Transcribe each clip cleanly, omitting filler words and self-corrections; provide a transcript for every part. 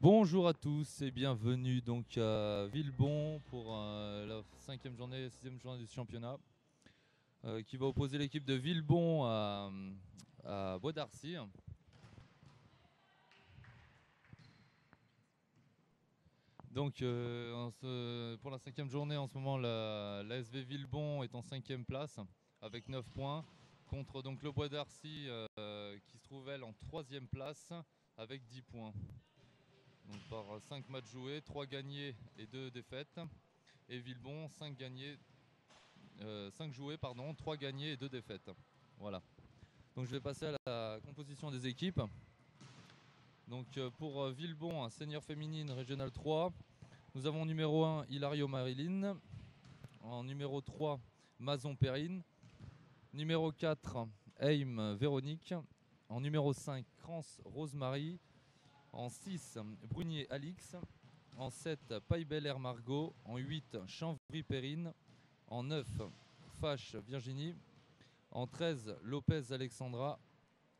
Bonjour à tous et bienvenue donc à Villebon pour la cinquième journée, sixième journée du championnat qui va opposer l'équipe de Villebon à Bois d'Arcy. Donc pour la cinquième journée en ce moment la SV Villebon est en cinquième place avec 9 points contre donc le Bois d'Arcy qui se trouve elle en troisième place avec 10 points. Donc par 5 matchs joués, 3 gagnés et 2 défaites. Et Villebon, 5 gagnés, 5 joués, pardon, 3 gagnés et 2 défaites. Voilà. Donc je vais passer à la composition des équipes. Donc pour Villebon, senior féminine régional 3, nous avons en numéro 1 Hilario Marilyn, en numéro 3 Mazon Perrine, numéro 4 Aim Véronique, en numéro 5 Crans Rosemary, en 6 Brunier Alix, en 7 Paille Bel Air Margot, en 8 Chanvry Perrine, en 9 Fache Virginie, en 13 Lopez Alexandra,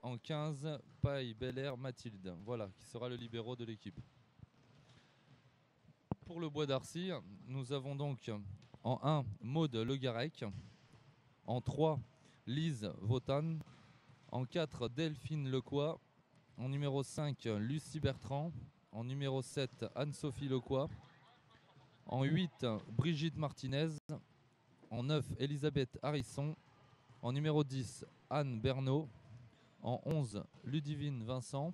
en 15 Paille Bel Air Mathilde. Voilà, qui sera le libéraux de l'équipe. Pour le Bois d'Arcy, nous avons donc en 1 Maude Le Garec, en 3 Lise Votan, en 4 Delphine Lecoy, en numéro 5 Lucie Bertrand, en numéro 7 Anne-Sophie Lecoy, en 8 Brigitte Martinez, en 9 Elisabeth Harrison, en numéro 10 Anne Bernot, en 11 Ludivine Vincent,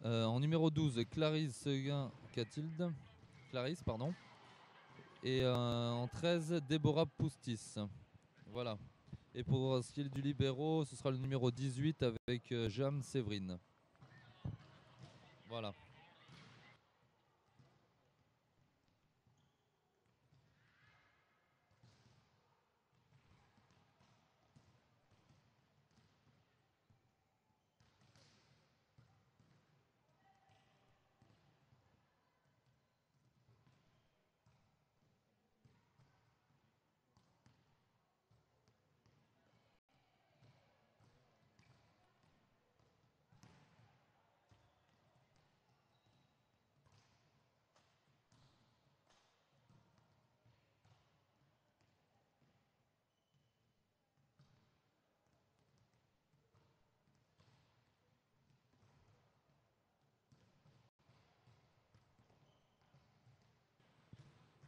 en numéro 12 Clarisse Seguin Cathilde, Clarisse pardon, et en 13 Déborah Poustis. Voilà. Et pour ce qui est du libéraux, ce sera le numéro 18 avec Jam Séverine. Voilà.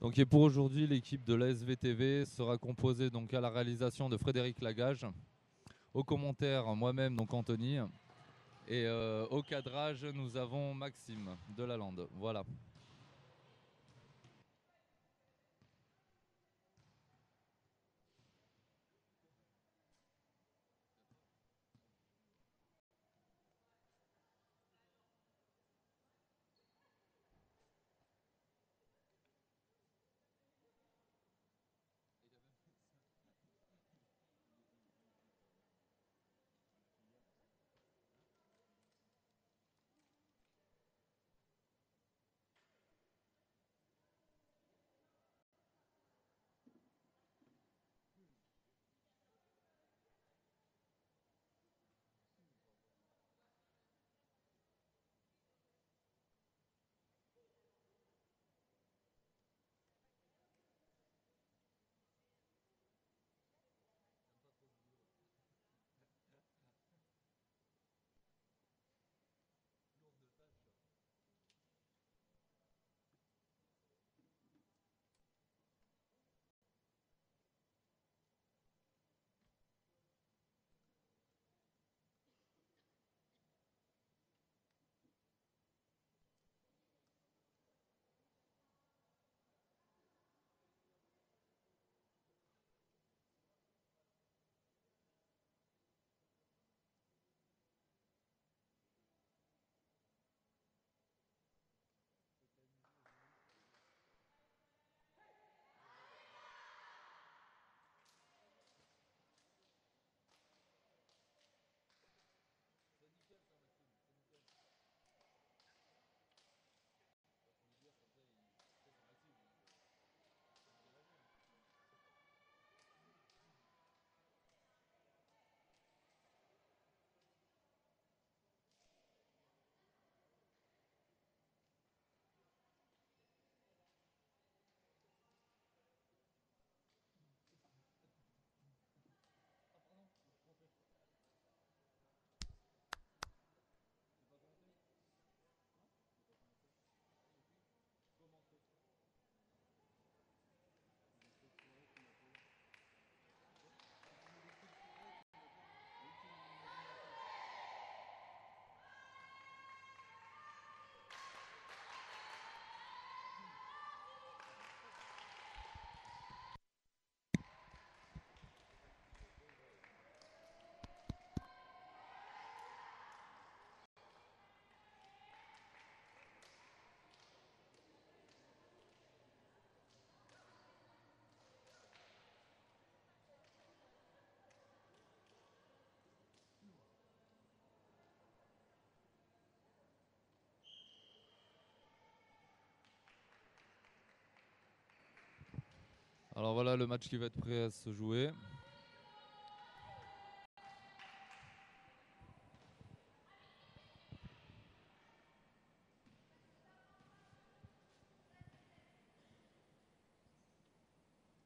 Donc et pour aujourd'hui, l'équipe de l'ASVTV sera composée donc à la réalisation de Frédéric Lagage, aux commentaires moi-même donc Anthony, et au cadrage nous avons Maxime Delalande. Voilà. Alors voilà le match qui va être prêt à se jouer.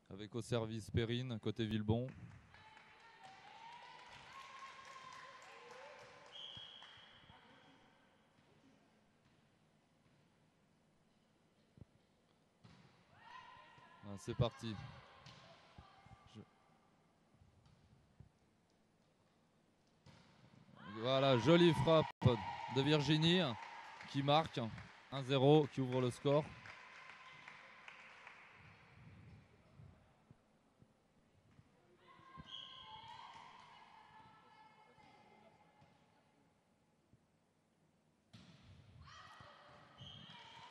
Avec au service Perrine, côté Villebon. Ah, c'est parti. Voilà, jolie frappe de Virginie qui marque 1-0, qui ouvre le score.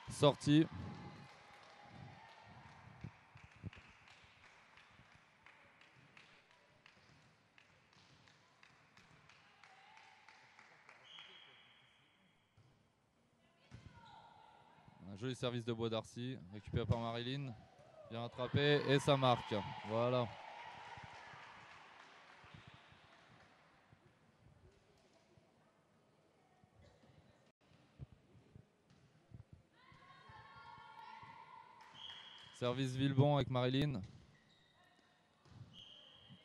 Sortie. Un joli service de Bois d'Arcy, récupéré par Marilyn. Bien rattrapé et ça marque. Voilà. Service Villebon avec Marilyn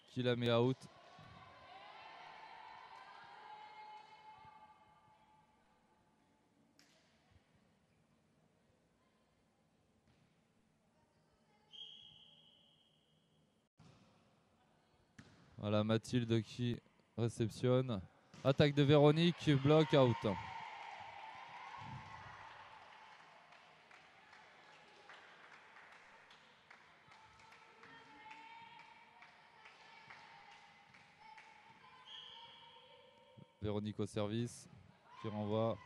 qui la met out. Voilà, Mathilde qui réceptionne. Attaque de Véronique qui bloque out. Véronique au service qui renvoie.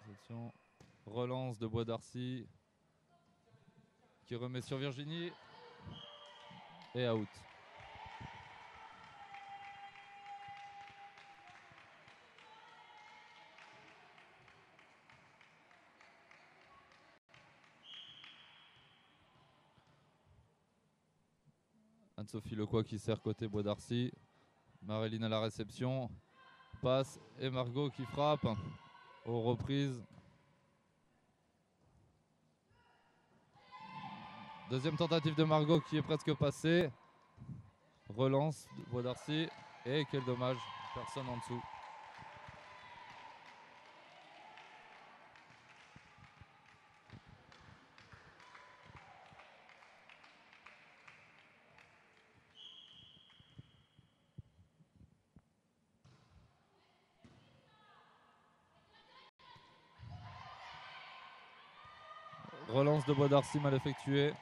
Réception. Relance de Bois d'Arcy qui remet sur Virginie et out. Anne-Sophie Lecoy qui sert côté Bois d'Arcy. Marilyn à la réception. Passe et Margot qui frappe aux reprises. Deuxième tentative de Margot qui est presque passée. Relance de Bois d'Arcy. Et quel dommage, personne en dessous. Relance de Bois d'Arcy mal effectuée.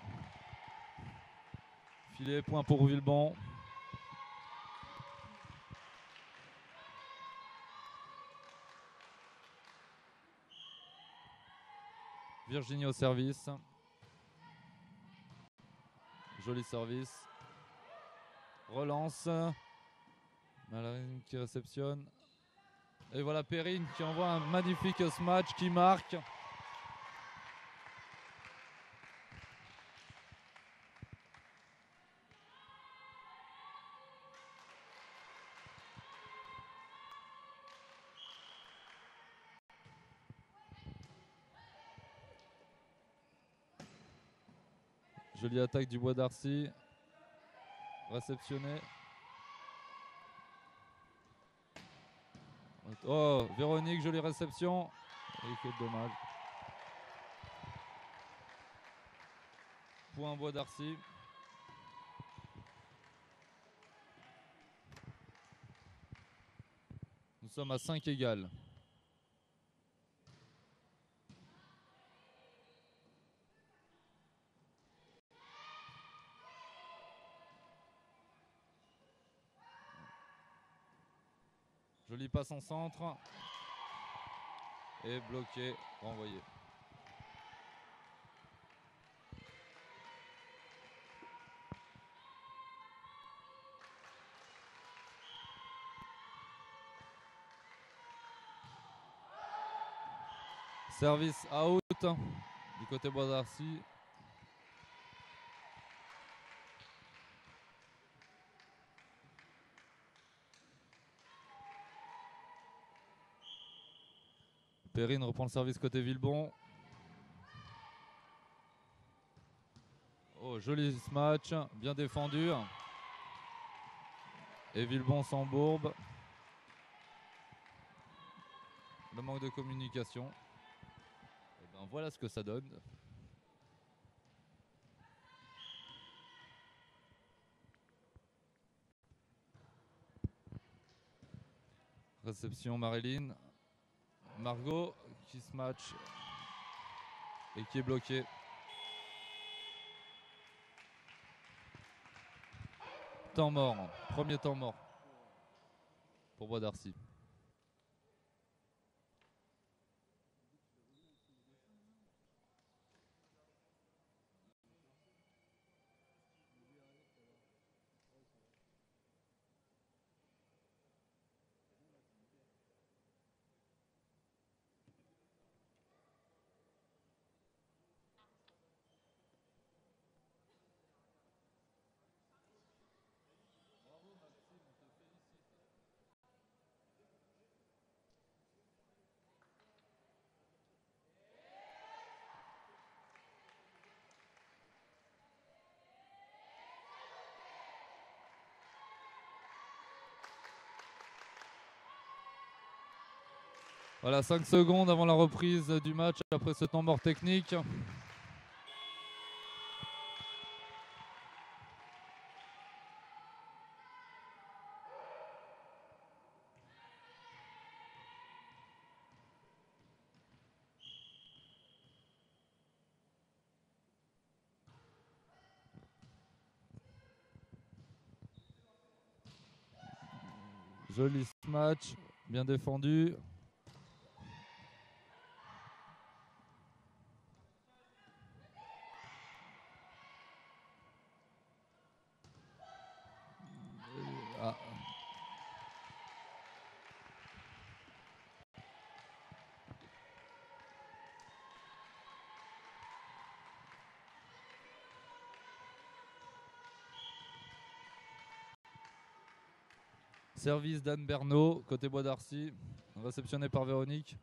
Filet, point pour Villebon. Virginie au service. Joli service. Relance. Marilyn qui réceptionne. Et voilà Perrine qui envoie un magnifique smash qui marque. Jolie attaque du Bois d'Arcy. Réceptionné. Oh, Véronique, jolie réception. Et quel dommage. Point Bois d'Arcy. Nous sommes à 5 égales. Jolie passe en centre. Et bloqué, renvoyé. Service out du côté Bois d'Arcy. Perrine reprend le service côté Villebon. Oh, joli match, bien défendu. Et Villebon s'embourbe. Le manque de communication. Et ben voilà ce que ça donne. Réception Marilyn. Margot qui se match et qui est bloquée. Temps mort, premier temps mort pour Bois d'Arcy. Voilà, 5 secondes avant la reprise du match après ce temps mort technique. Joli match, bien défendu. Ah. Service d'Anne Bernot, côté Bois d'Arcy, réceptionné par Véronique.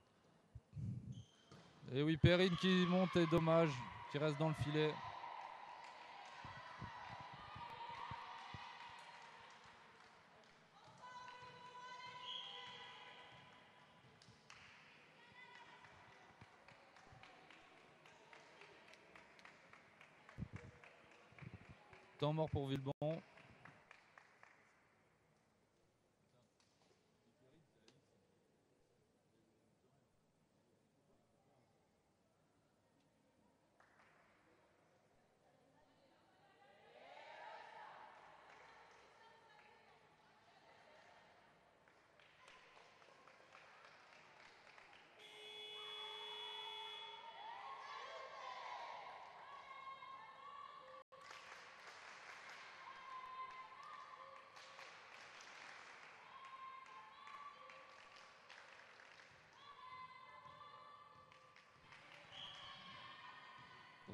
Et oui, Perrine qui monte et dommage, qui reste dans le filet. Temps mort pour Villebon.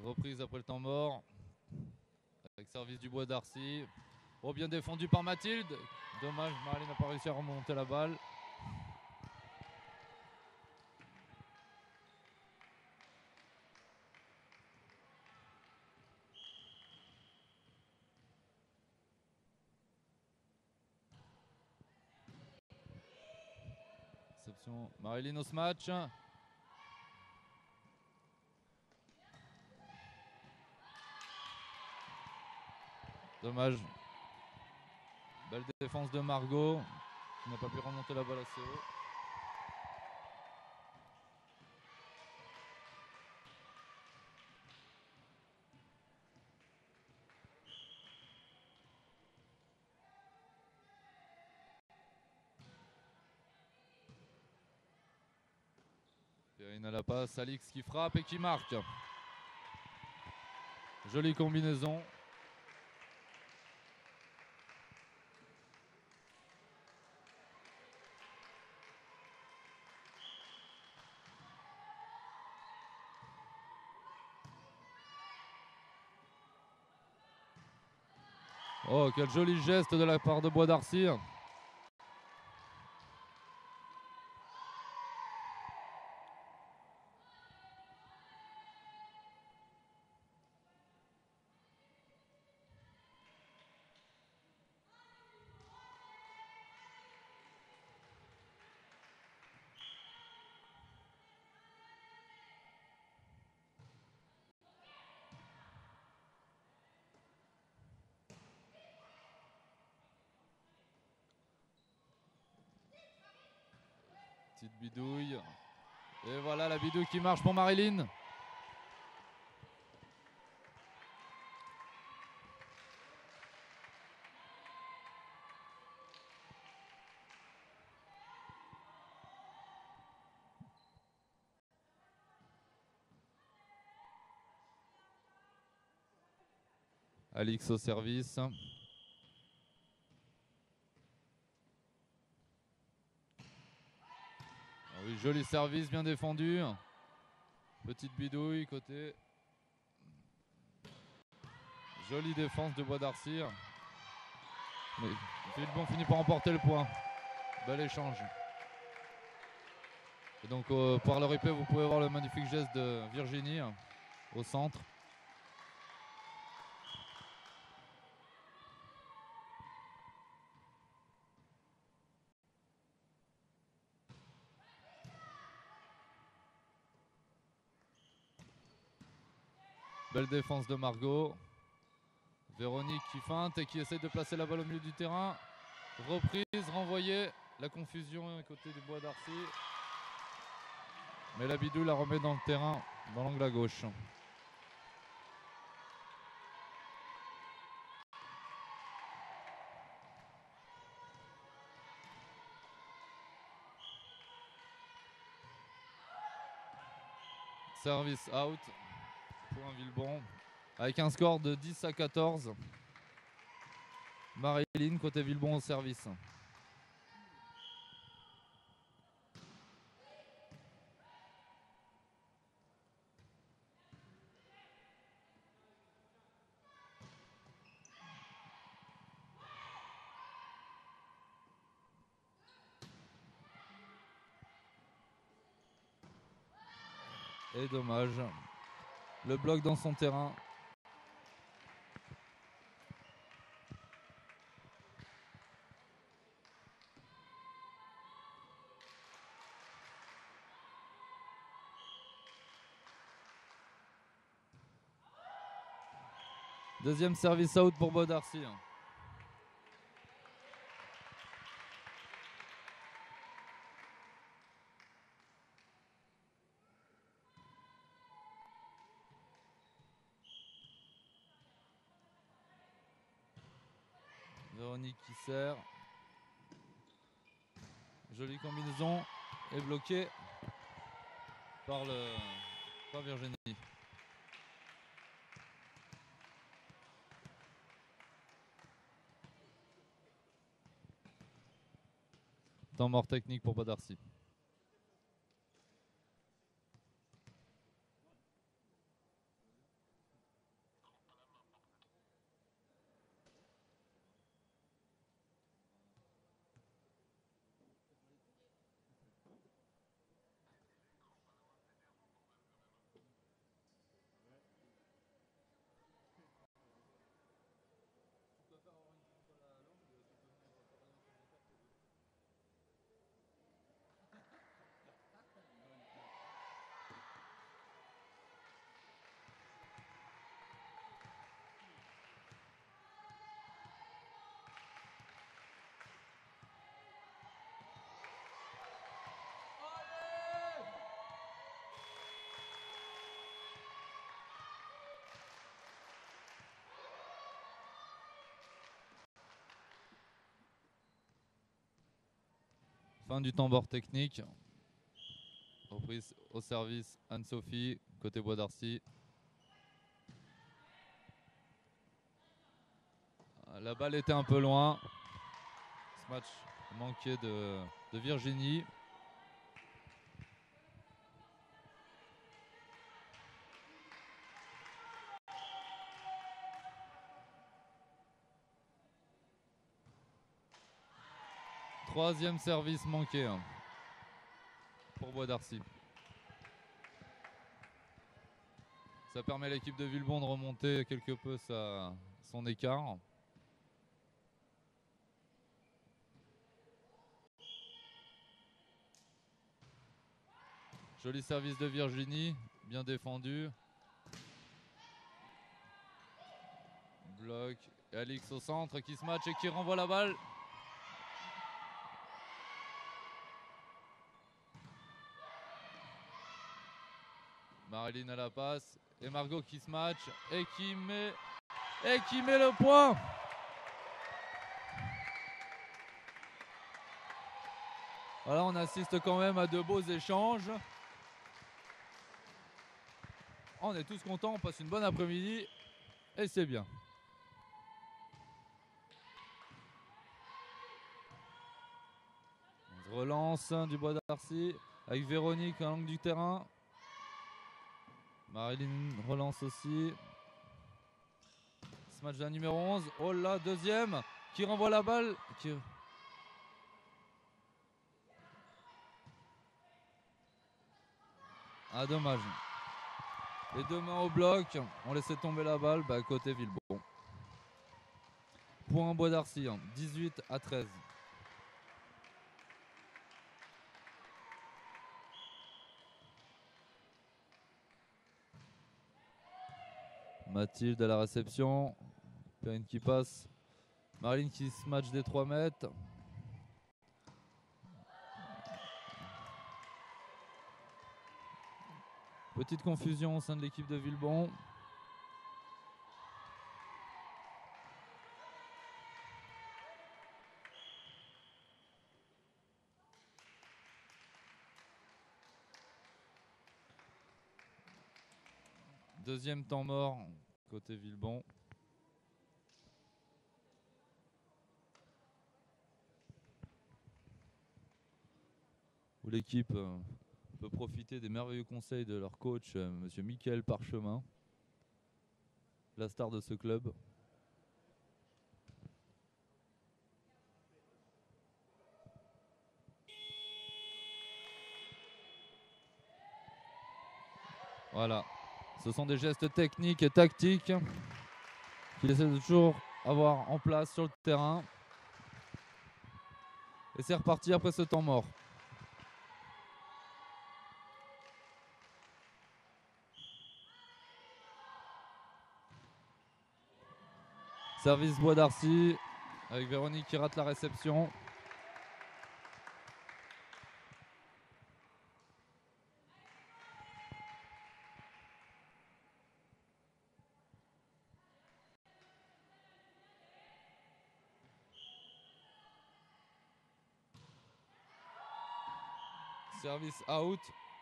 Reprise après le temps mort. Avec service du Bois d'Arcy. Oh, bien défendu par Mathilde. Dommage, Marilyn n'a pas réussi à remonter la balle. Réception Marilyn au match. Dommage. Belle défense de Margot, qui n'a pas pu remonter la balle assez haut. Perrine à la passe, Alix qui frappe et qui marque. Jolie combinaison. Oh, quel joli geste de la part de Bois d'Arcy. Petite bidouille. Et voilà la bidouille qui marche pour Marilyn. Alix au service. Ah oui, joli service, bien défendu. Petite bidouille côté. Jolie défense de Bois d'Arcy. Mais Villebon finit par remporter le point. Bel échange. Et donc par le replay, vous pouvez voir le magnifique geste de Virginie au centre. Belle défense de Margot. Véronique qui feinte et qui essaie de placer la balle au milieu du terrain. Reprise, renvoyée. La confusion à côté du Bois d'Arcy. Mais la bidouille la remet dans le terrain, dans l'angle à gauche. Service out pour un Villebon. Avec un score de 10-14. Marilyn côté Villebon au service. Et dommage. Le bloc dans son terrain. Deuxième service out pour Bois d'Arcy. Véronique qui sert. Jolie combinaison. Et bloqué par Virginie. Temps mort technique pour Bois d'Arcy. Fin du temps mort technique. Reprise au service Anne-Sophie, côté Bois d'Arcy. La balle était un peu loin. Ce match manquait de Virginie. Troisième service manqué pour Bois d'Arcy. Ça permet à l'équipe de Villebon de remonter quelque peu son écart. Joli service de Virginie, bien défendu. Bloc, et Alix au centre qui se match et qui renvoie la balle. Marilyn à la passe. Et Margot qui se match et qui met le point. Voilà, on assiste quand même à de beaux échanges. On est tous contents, on passe une bonne après-midi et c'est bien. On se relance du Bois d'Arcy avec Véronique à l'angle du terrain. Marilyn relance aussi. Ce match de la numéro 11. Oh là, deuxième qui renvoie la balle. Ah, dommage. Les deux mains au bloc. On laissait tomber la balle côté Villebon. Point Bois d'Arcy, 18-13. Mathilde à la réception. Perrine qui passe. Marilyn qui se match des 3 mètres. Petite confusion au sein de l'équipe de Villebon. Deuxième temps mort côté Villebon. Où l'équipe peut profiter des merveilleux conseils de leur coach, monsieur Mickaël Parchemin, la star de ce club. Voilà, ce sont des gestes techniques et tactiques qu'il essaie de toujours avoir en place sur le terrain. Et c'est reparti après ce temps mort. Service Bois d'Arcy avec Véronique qui rate la réception. Service out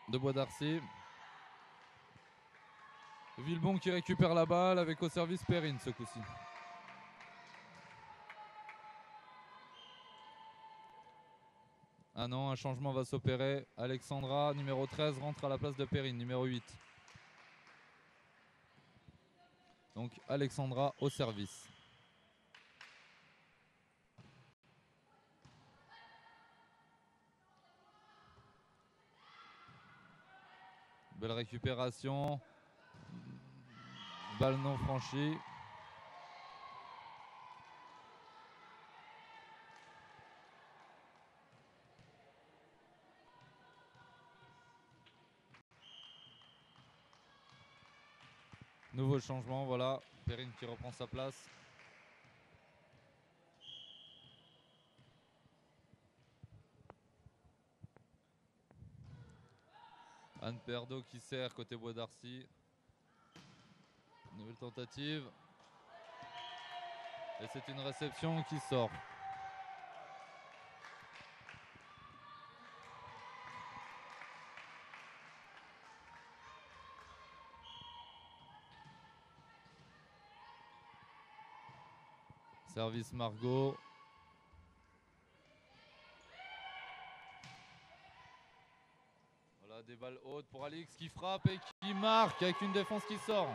de Bois d'Arcy. Villebon qui récupère la balle avec au service Perrine ce coup-ci. Ah non, un changement va s'opérer. Alexandra, numéro 13, rentre à la place de Perrine, numéro 8. Donc Alexandra au service. Belle récupération. Balle non franchie. Nouveau changement, voilà. Perrine qui reprend sa place. Anne Perdo qui sert côté Bois d'Arcy. Nouvelle tentative. Et c'est une réception qui sort. Service Margot. Voilà, des balles hautes pour Alix qui frappe et qui marque avec une défense qui sort.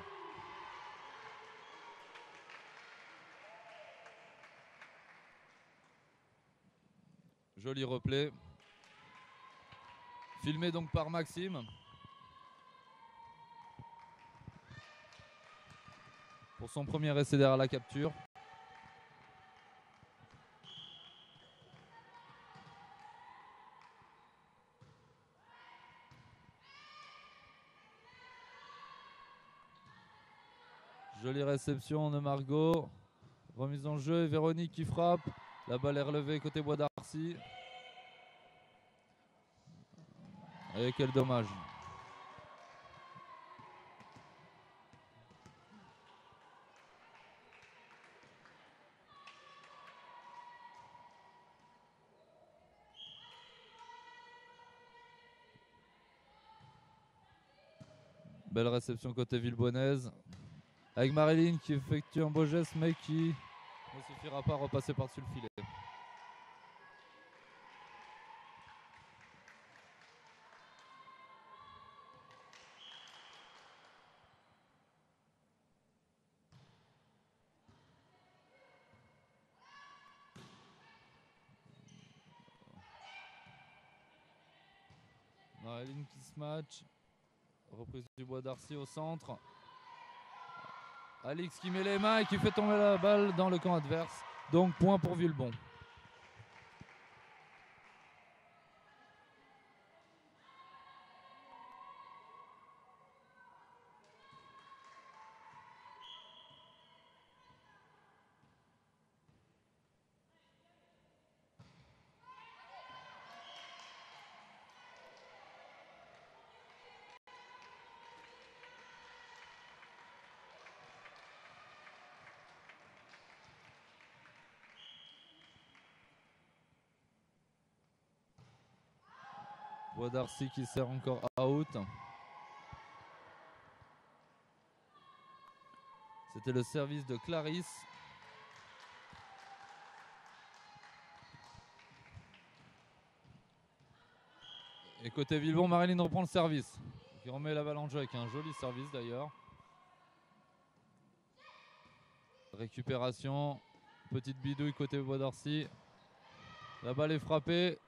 Joli replay. Filmé donc par Maxime. Pour son premier essai derrière la capture. Jolie réception de Margot. Remise en jeu et Véronique qui frappe. La balle est relevée côté Bois d'Arcy. Et quel dommage. Belle réception côté Villebonnaise. Avec Marilyn qui effectue un beau geste mais qui ne suffira pas à repasser par-dessus le filet. Marilyn qui se match. Reprise du Bois d'Arcy au centre. Alix qui met les mains et qui fait tomber la balle dans le camp adverse. Donc point pour Villebon. Bois d'Arcy qui sert encore out. C'était le service de Clarisse. Et côté Villebon, Marilyn reprend le service. Qui remet la balle en jeu avec un joli service d'ailleurs. Récupération. Petite bidouille côté Bois d'Arcy. La balle est frappée.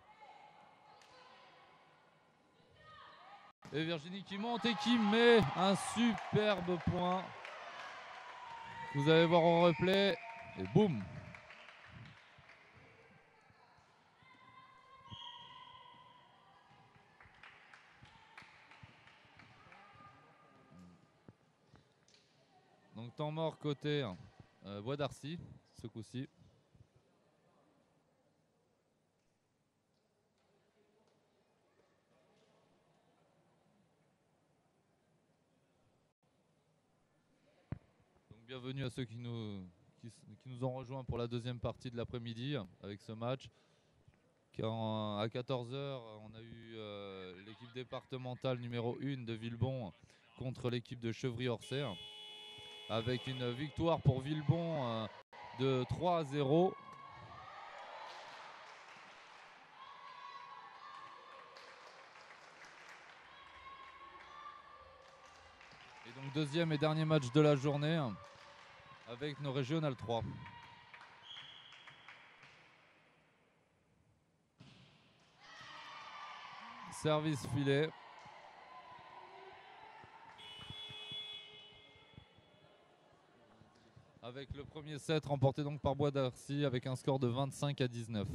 Et Virginie qui monte et qui met un superbe point. Vous allez voir en replay. Et boum. Donc temps mort côté Bois d'Arcy ce coup-ci. Donc bienvenue à ceux qui nous ont rejoints pour la deuxième partie de l'après-midi avec ce match. À 14 h, on a eu l'équipe départementale numéro 1 de Villebon contre l'équipe de Chevry-Orsay, avec une victoire pour Villebon de 3-0. Et donc deuxième et dernier match de la journée avec nos régionales 3. Service filet. Avec le premier set remporté donc par Bois d'Arcy avec un score de 25-19.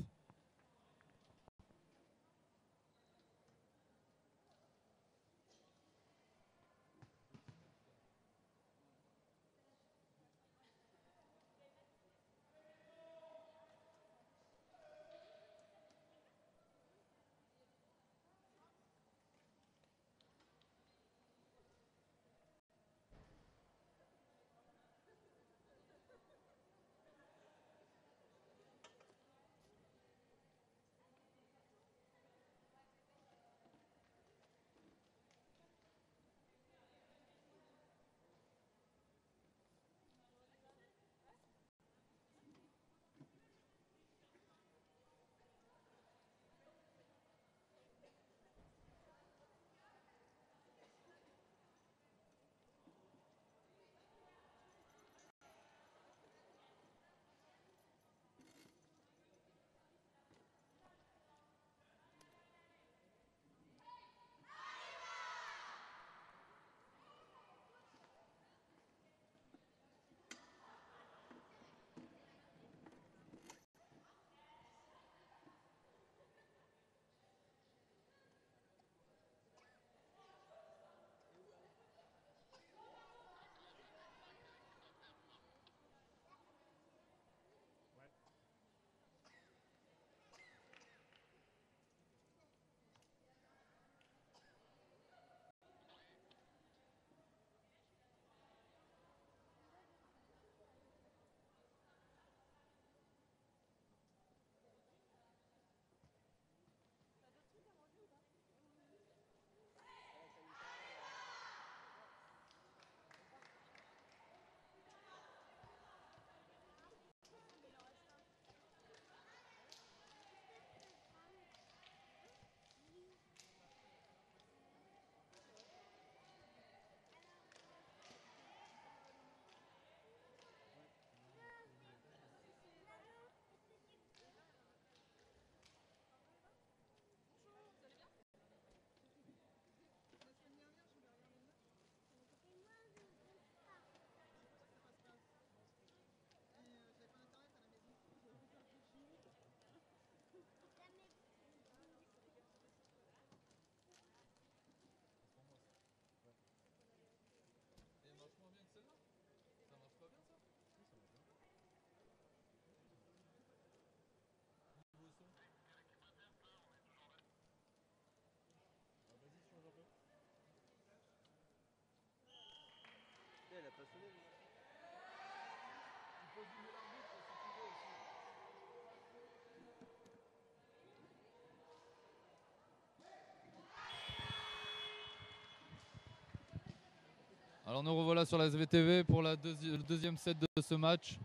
Alors nous revoilà sur la SVTV pour le deuxième set de ce match.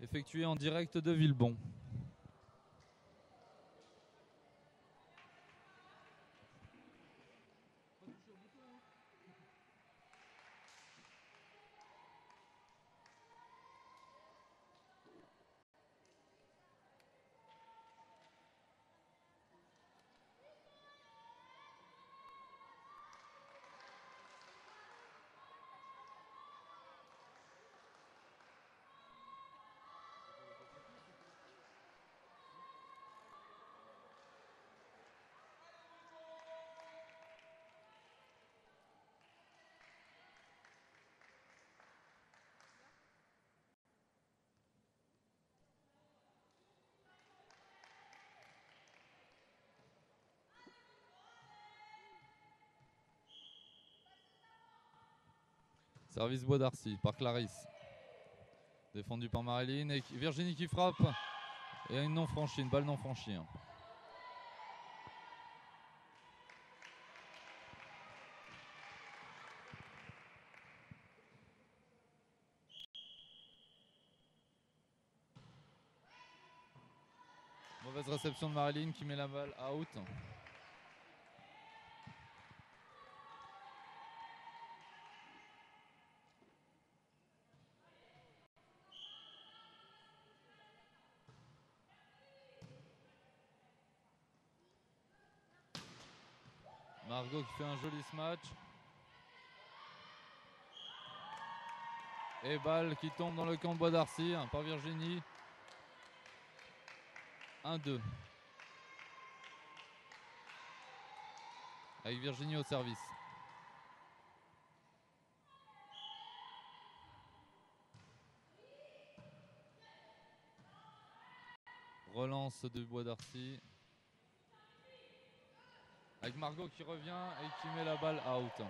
Effectué en direct de Villebon. Service Bois d'Arcy par Clarisse. Défendu par Marilyn et Virginie qui frappe. Et une non franchie, une balle non franchie. Mauvaise réception de Marilyn qui met la balle out. Margot qui fait un joli smash. Et balle qui tombe dans le camp de Bois d'Arcy par Virginie. 1-2. Avec Virginie au service. Relance de Bois d'Arcy. Avec Margot qui revient et qui met la balle out.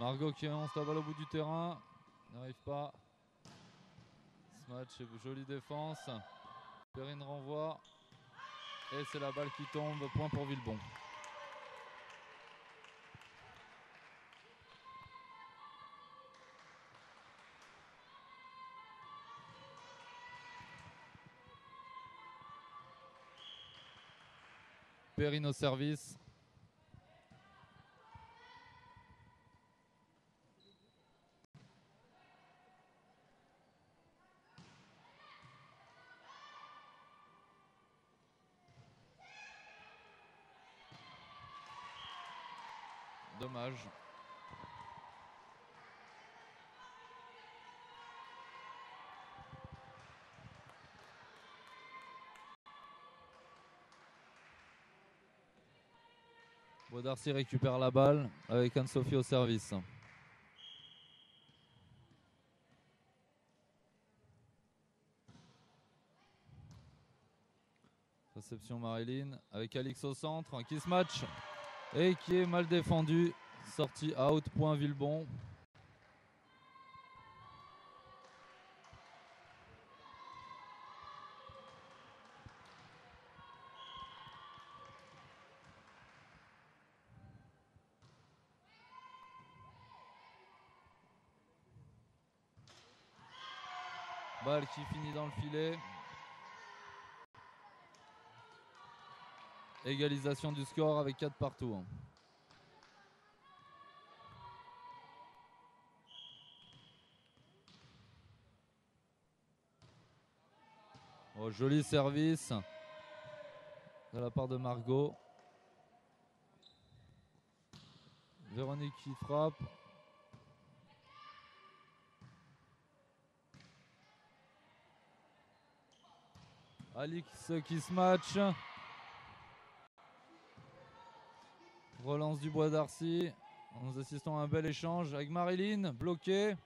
Margot qui lance la balle au bout du terrain. N'arrive pas. Ce match est jolie défense. Perrine renvoie. Et c'est la balle qui tombe. Point pour Villebon. Perrine au service. Dommage. Bois d'Arcy récupère la balle avec Anne-Sophie au service. Réception Marilyn avec Alix au centre qui se match et qui est mal défendu. Sortie out, point Villebon. Balle qui finit dans le filet. Égalisation du score avec 4 partout. Oh, joli service de la part de Margot. Véronique qui frappe. Alix qui se match. Relance du Bois d'Arcy. Nous assistons à un bel échange avec Marilyn, bloqué.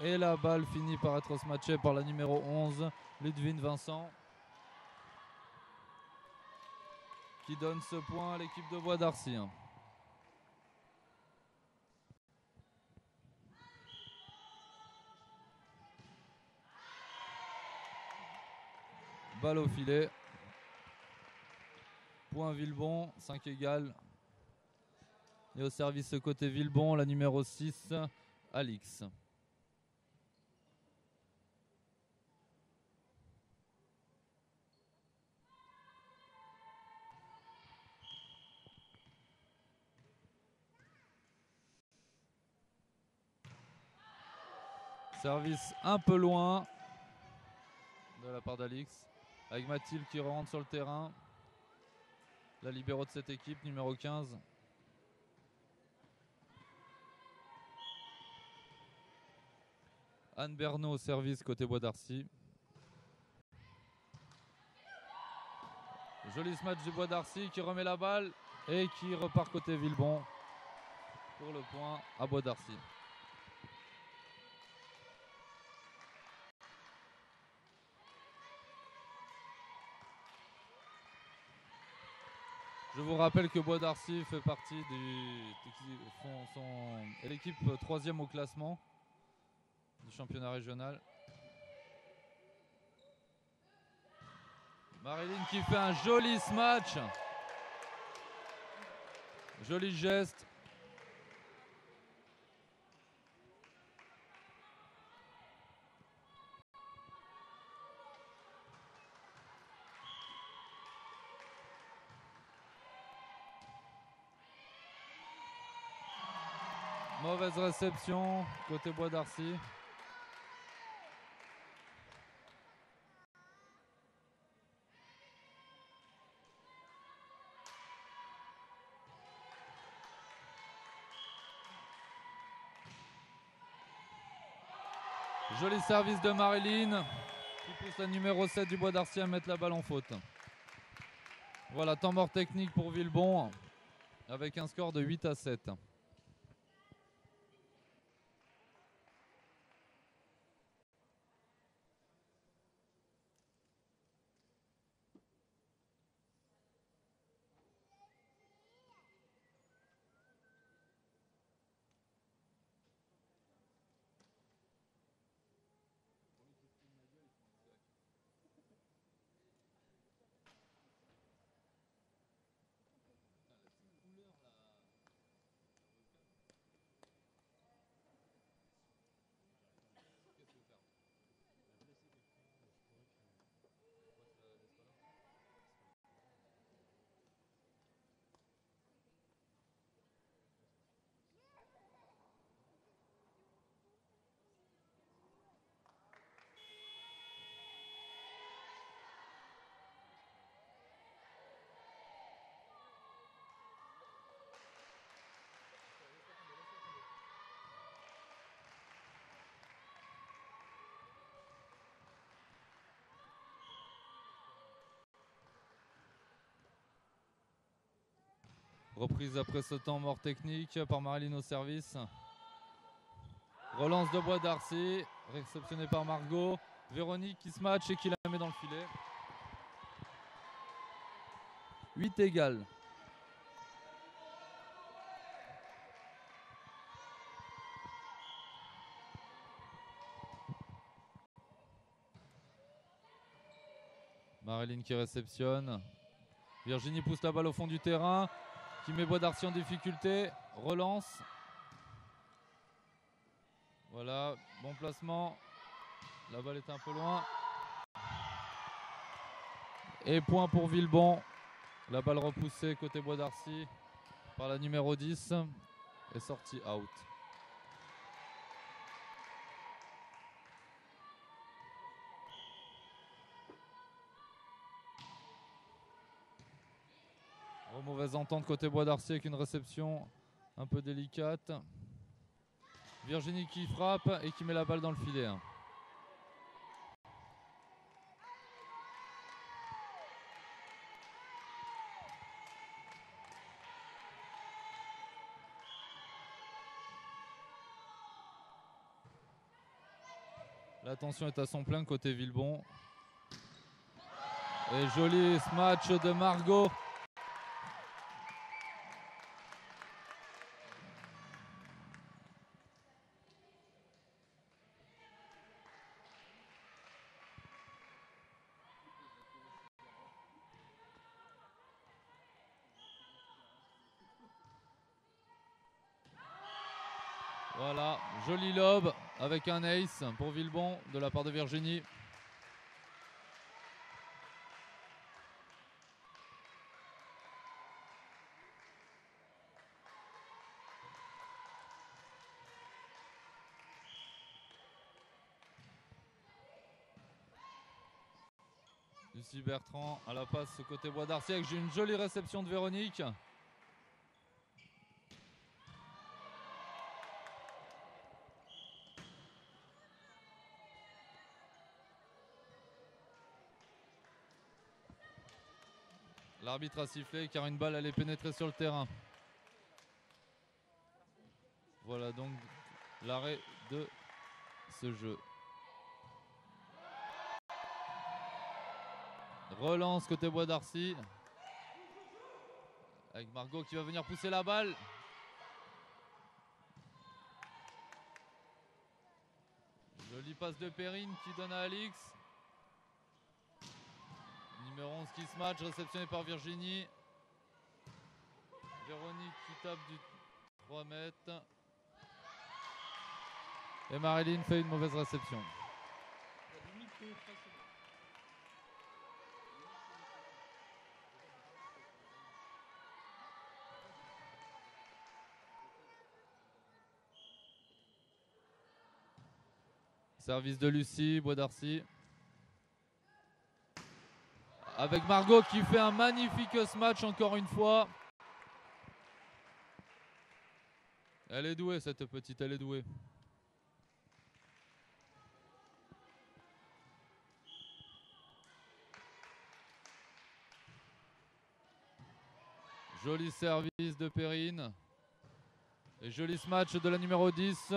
Et la balle finit par être smatchée par la numéro 11, Ludwine Vincent, qui donne ce point à l'équipe de Bois d'Arcy. Balle au filet. Point Villebon, 5 égales. Et au service côté Villebon, la numéro 6, Alix. Service un peu loin de la part d'Alix. Avec Mathilde qui rentre sur le terrain. La libéro de cette équipe, numéro 15. Anne Bernot au service côté Bois d'Arcy. Joli smash du Bois d'Arcy qui remet la balle et qui repart côté Villebon pour le point à Bois d'Arcy. Je vous rappelle que Bois d'Arcy fait partie est l'équipe 3e au classement du championnat régional. Marilyn qui fait un joli smash. Joli geste. Mauvaise réception côté Bois d'Arcy. Joli service de Marilyn qui pousse la numéro 7 du Bois d'Arcy à mettre la balle en faute. Voilà, temps mort technique pour Villebon avec un score de 8-7. Reprise après ce temps mort technique par Marilyn au service. Relance de Bois d'Arcy, réceptionnée par Margot. Véronique qui se match et qui la met dans le filet. 8 égales. Marilyn qui réceptionne. Virginie pousse la balle au fond du terrain, qui met Bois d'Arcy en difficulté. Relance. Voilà, bon placement. La balle est un peu loin. Et point pour Villebon. La balle repoussée côté Bois d'Arcy par la numéro 10 est sortie out. Mauvaise entente côté Bois d'Arcy avec une réception un peu délicate. Virginie qui frappe et qui met la balle dans le filet. La tension est à son plein côté Villebon. Et joli smash de Margot. Voilà, joli lob avec un ace pour Villebon de la part de Virginie. Lucie Bertrand à la passe côté Bois d'Arcy avec une jolie réception de Véronique. L'arbitre a sifflé car une balle allait pénétrer sur le terrain. Voilà donc l'arrêt de ce jeu. Relance côté Bois d'Arcy. Avec Margot qui va venir pousser la balle. Jolie passe de Perrine qui donne à Alix. Numéro 11 qui se match, réceptionné par Virginie. Véronique qui tape du 3 mètres. Et Marilyn fait une mauvaise réception. Service de Lucie, Bois d'Arcy. Avec Margot qui fait un magnifique smash encore une fois. Elle est douée cette petite, elle est douée. Joli service de Perrine. Et joli smash de la numéro 10.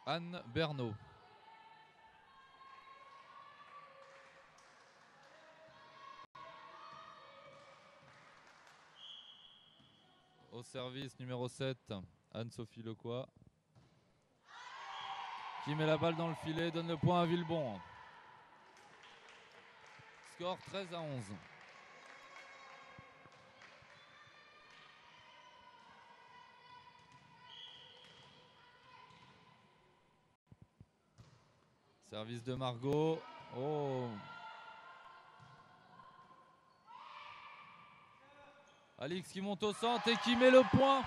Anne Bernot. Au service numéro 7, Anne-Sophie Lecoy. Qui met la balle dans le filet, donne le point à Villebon. Score 13-11. Service de Margot. Oh. Alix qui monte au centre et qui met le point.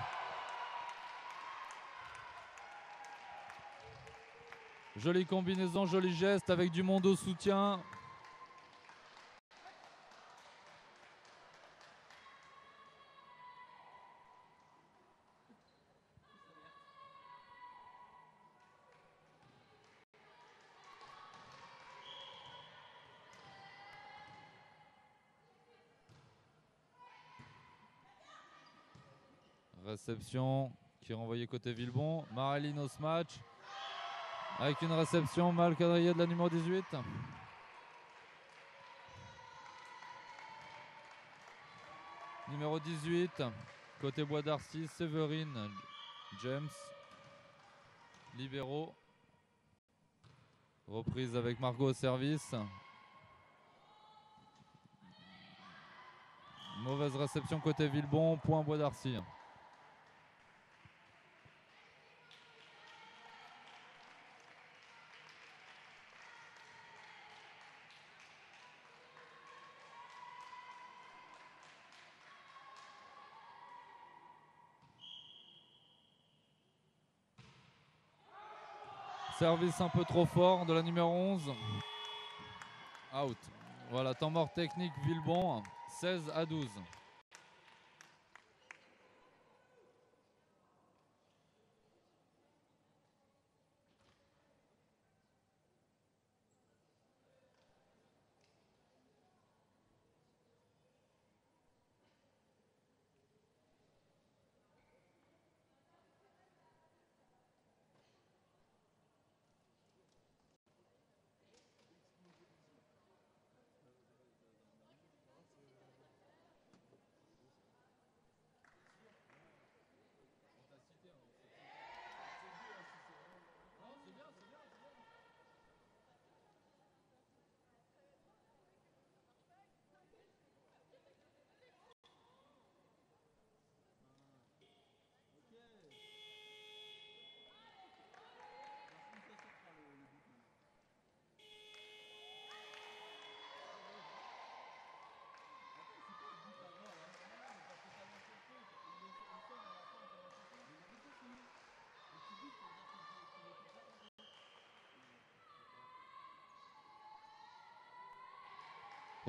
Jolie combinaison, joli geste avec du monde au soutien. Réception qui est renvoyée côté Villebon. Marilyn au match. Avec une réception mal quadrillée de la numéro 18. Numéro 18, côté Bois d'Arcy, Séverine, James, libéraux. Reprise avec Margot au service. Mauvaise réception côté Villebon, point Bois d'Arcy. Service un peu trop fort de la numéro 11. Out. Voilà, temps mort technique Villebon, 16-12.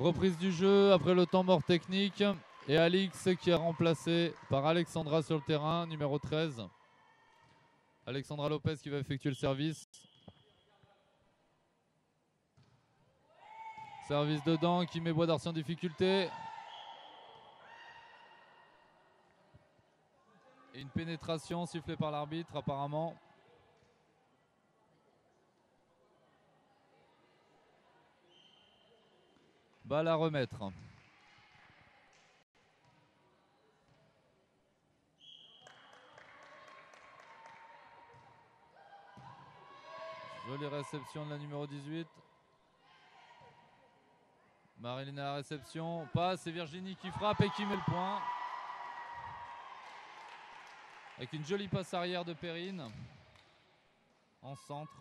Reprise du jeu après le temps mort technique. Et Alix qui est remplacé par Alexandra sur le terrain, numéro 13. Alexandra Lopez qui va effectuer le service. Service dedans qui met Bois d'Arcy en difficulté. Et une pénétration sifflée par l'arbitre apparemment. Balle à remettre. Jolie réception de la numéro 18. Marilyn à la réception. Passe, c'est Virginie qui frappe et qui met le point. Avec une jolie passe arrière de Perrine. En centre.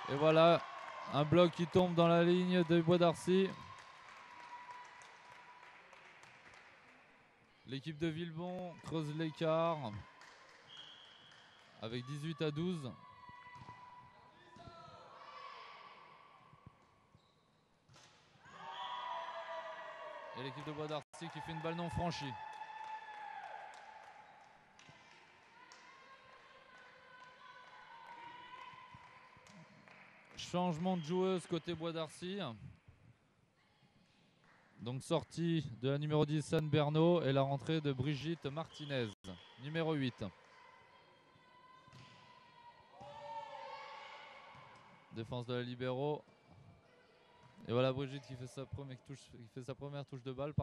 Et voilà, un bloc qui tombe dans la ligne de Bois d'Arcy. L'équipe de Villebon creuse l'écart avec 18-12. Et l'équipe de Bois d'Arcy qui fait une balle non franchie. Changement de joueuse côté Bois d'Arcy. Donc sortie de la numéro 10 San Berno et la rentrée de Brigitte Martinez, numéro 8. Défense de la libéro. Et voilà Brigitte qui fait sa première touche de balle.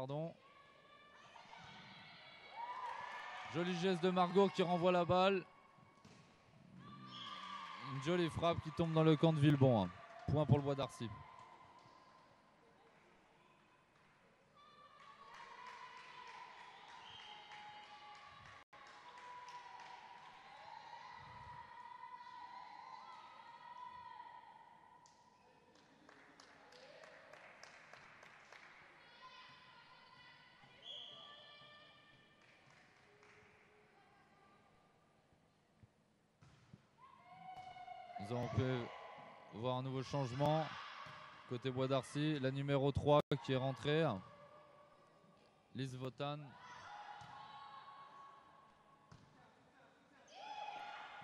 Joli geste de Margot qui renvoie la balle. Une jolie frappe qui tombe dans le camp de Villebon. Point pour le Bois d'Arcy. Nous avons pu voir un nouveau changement côté Bois d'Arcy. La numéro 3 qui est rentrée. Lise Votan.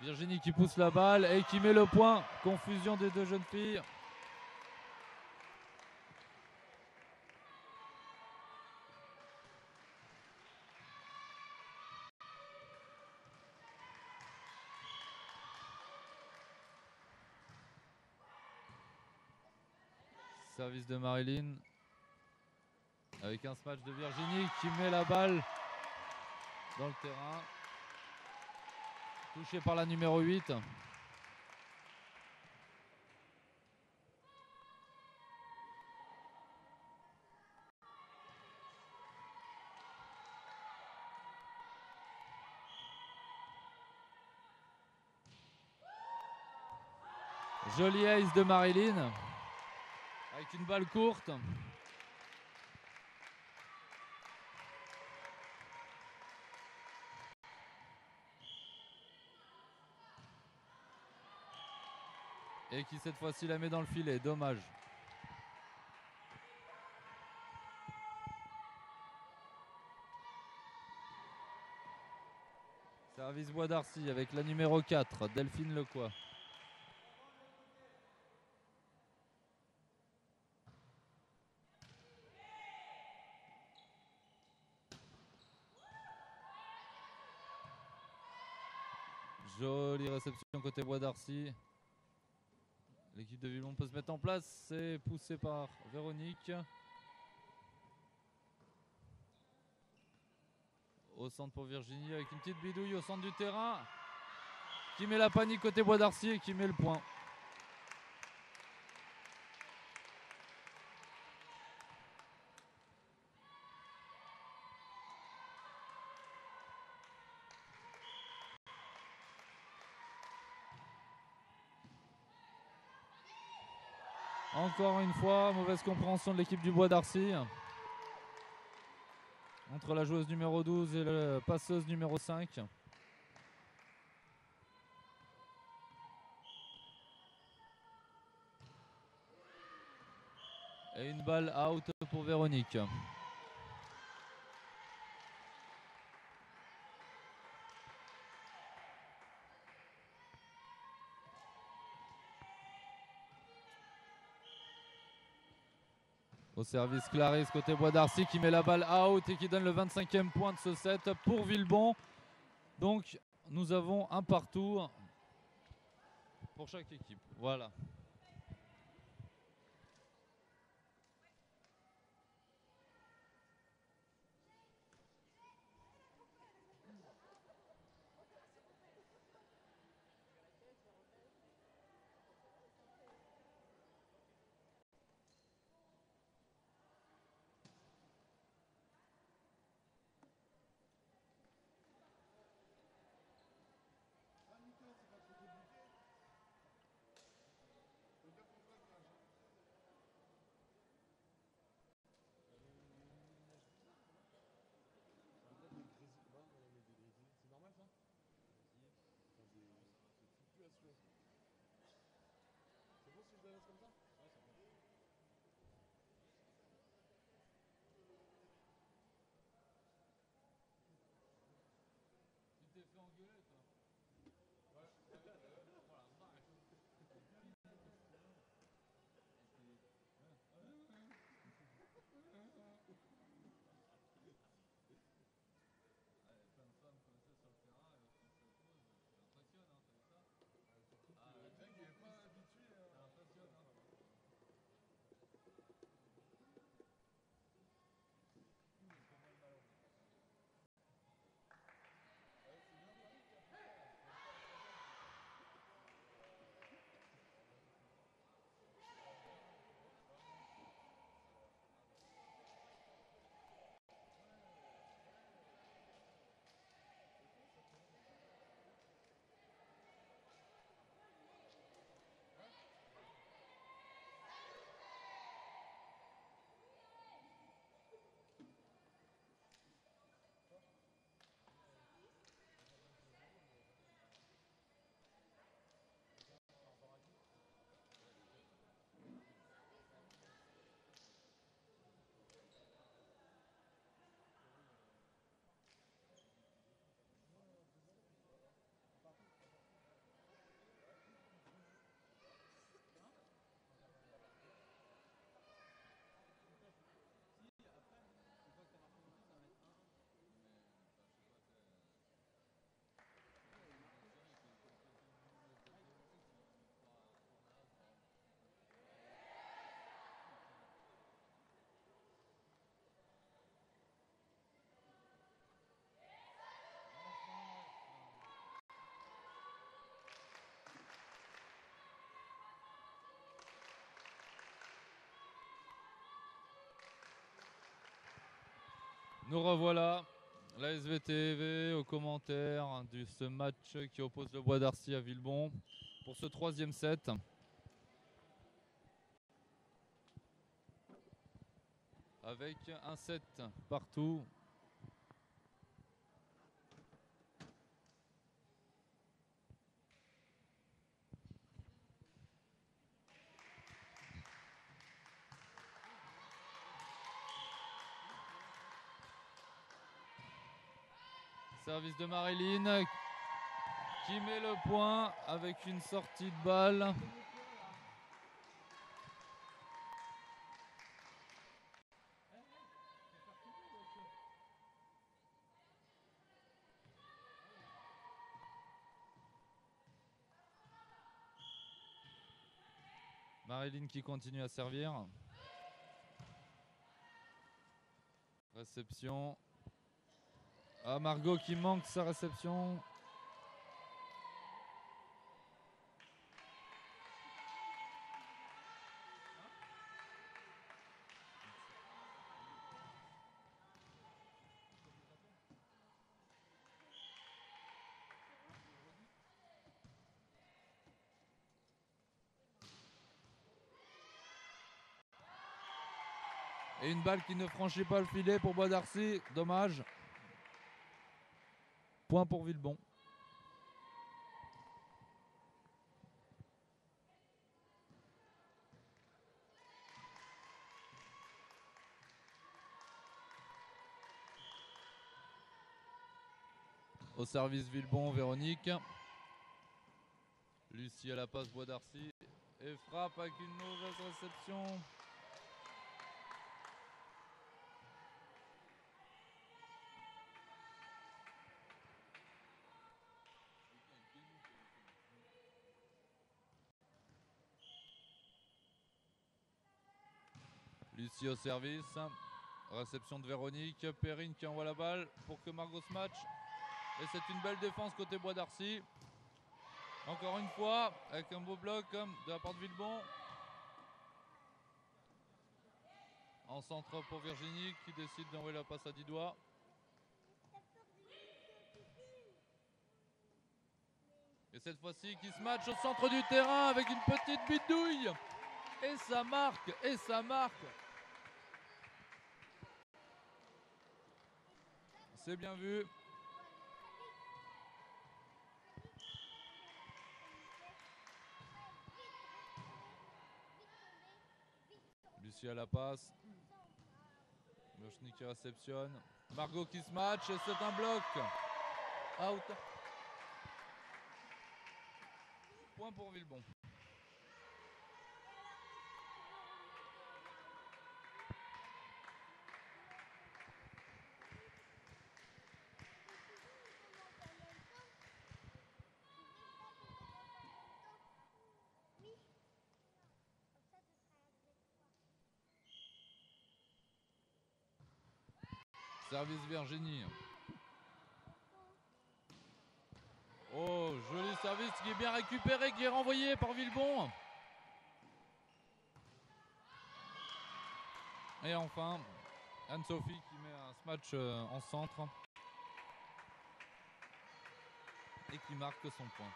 Virginie qui pousse la balle et qui met le point. Confusion des deux jeunes filles. Service de Marilyn. Avec un smash de Virginie qui met la balle dans le terrain. Touché par la numéro 8. Joli ace de Marilyn. Avec une balle courte. Et qui cette fois-ci la met dans le filet. Dommage. Service Bois d'Arcy avec la numéro 4, Delphine Lecoy. Jolie réception côté Bois d'Arcy. L'équipe de Villebon peut se mettre en place. C'est poussé par Véronique. Au centre pour Virginie avec une petite bidouille au centre du terrain. Qui met la panique côté Bois d'Arcy et qui met le point. Encore une fois, mauvaise compréhension de l'équipe du Bois d'Arcy. Entre la joueuse numéro 12 et la passeuse numéro 5. Et une balle out pour Véronique. Au service Clarisse côté Bois d'Arcy qui met la balle out et qui donne le 25e point de ce set pour Villebon. Donc nous avons un partout pour chaque équipe. Voilà. Nous revoilà, la SVTV aux commentaires de ce match qui oppose le Bois d'Arcy à Villebon pour ce 3e set. Avec un set partout. Service de Marilyn qui met le point avec une sortie de balle. Marilyn qui continue à servir. Réception. Ah, Margot qui manque sa réception. Et une balle qui ne franchit pas le filet pour Bois d'Arcy. Dommage. Point pour Villebon. Au service Villebon, Véronique. Lucie à la passe, Bois d'Arcy. Et frappe avec une mauvaise réception. Lucie au service. Réception de Véronique. Perrine qui envoie la balle pour que Margot se matche. Et c'est une belle défense côté Bois d'Arcy. Encore une fois, avec un beau bloc de la part de Villebon. En centre pour Virginie qui décide d'envoyer la passe à 10 doigts. Et cette fois-ci qui se match au centre du terrain avec une petite bidouille. Et ça marque, et ça marque. C'est bien vu. Lucie à la passe. Mochny qui réceptionne. Margot qui se match et c'est un bloc. Out. Point pour Villebon. Service Virginie. Oh, joli service qui est bien récupéré, qui est renvoyé par Villebon. Et enfin, Anne-Sophie qui met ce match en centre. Et qui marque son point.